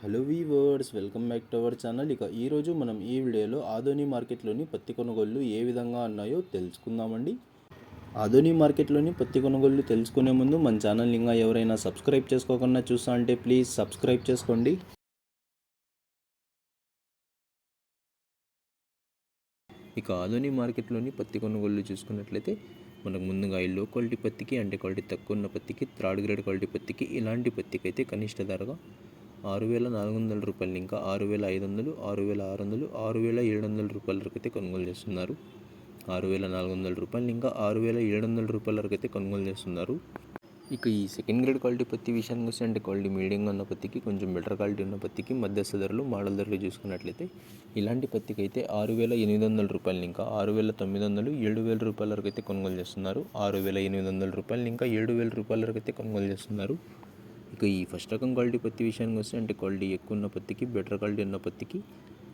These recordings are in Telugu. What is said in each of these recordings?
Hello weavers, welcome back to our channel. ఈరోజు మనం ఈ వీడియోలో ఆదోని మార్కెట్లోని పత్తి కొనుగోళ్లు ఏ విధంగా ఉన్నాయో తెలుసుకుందామండి. ఆదోని మార్కెట్లోని పత్తి కొనుగోళ్లు తెలుసుకునే ముందు మన ఛానల్ ఇంకా ఎవరైనా సబ్స్క్రైబ్ చేసుకోకుండా చూస్తా అంటే ప్లీజ్ సబ్స్క్రైబ్ చేసుకోండి. ఆదోని మార్కెట్లోని పత్తి కొనుగోళ్లు చూసుకున్నట్లయితే మనకు ముందుగా ఈ లో క్వాలిటీ పత్తికి, అంటే క్వాలిటీ తక్కువ ఉన్న పత్తికి, థర్డ్ గ్రేడ్ క్వాలిటీ పత్తికి, ఇలాంటి పత్తికి అయితే కనిష్ట ధరగా 6,400 రూపాయలు, ఇంకా 6,500, 6,600, 6,700 రూపాయల వరకు అయితే కొనుగోలు చేస్తున్నారు. 6,400 రూపాయలు ఇంకా 6,700 రూపాయల వరకు అయితే కొనుగోలు చేస్తున్నారు. ఈ సెకండ్ గ్రేడ్ క్వాలిటీ పత్తి విషయానికి వస్తే, అంటే క్వాలిటీ మీడియంగా ఉన్న పత్తికి, కొంచెం బెటర్ క్వాలిటీ ఉన్న పత్తికి మధ్యస్థ ధరలు, మోడల్ ధరలు చూసుకున్నట్లయితే ఇలాంటి పత్తికి అయితే 6,800 రూపాయలు ఇంకా 6,900, 7,000 రూపాయల వరకు అయితే కొనుగోలు చేస్తున్నారు. 6,800 రూపాయలు ఇంకా 7,000 రూపాయల వరకు అయితే కొనుగోలు చేస్తున్నారు. ఈ ఫస్ట్ రకం క్వాలిటీ పత్తి విషయానికి వస్తే, అంటే క్వాలిటీ ఎక్కువ ఉన్న పత్తికి, బెటర్ క్వాలిటీ ఉన్న పత్తికి,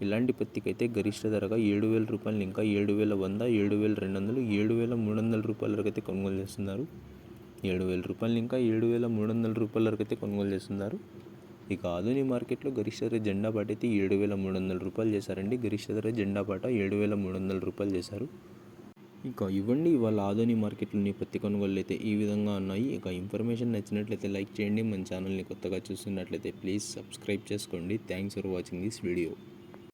ఇలాంటి పత్తికి అయితే గరిష్ట ధరగా 7,000 రూపాయలు ఇంకా 7,100, 7,200, 7,300 రూపాయల వరకు అయితే కొనుగోలు చేస్తున్నారు. 7,000 రూపాయలు ఇంకా 7,300 రూపాయల వరకు అయితే కొనుగోలు చేస్తున్నారు. ఆదోని మార్కెట్లో గరిష్ట ధర జెండా పాట అయితే 7,300 రూపాయలు చేశారండి. గరిష్ట ధర జెండా పాట 7,300 రూపాయలు చేశారు. ఇవ్వండి ఇవాళ ఆదోని మార్కెట్లోని పత్తి కొనుగోళ్ళు అయితే ఈ విధంగా ఉన్నాయి. ఇన్ఫర్మేషన్ నచ్చినట్లయితే లైక్ చేయండి. మన ఛానల్ని కొత్తగా చూస్తున్నట్లయితే ప్లీజ్ సబ్స్క్రైబ్ చేసుకోండి. Thanks for watching this video.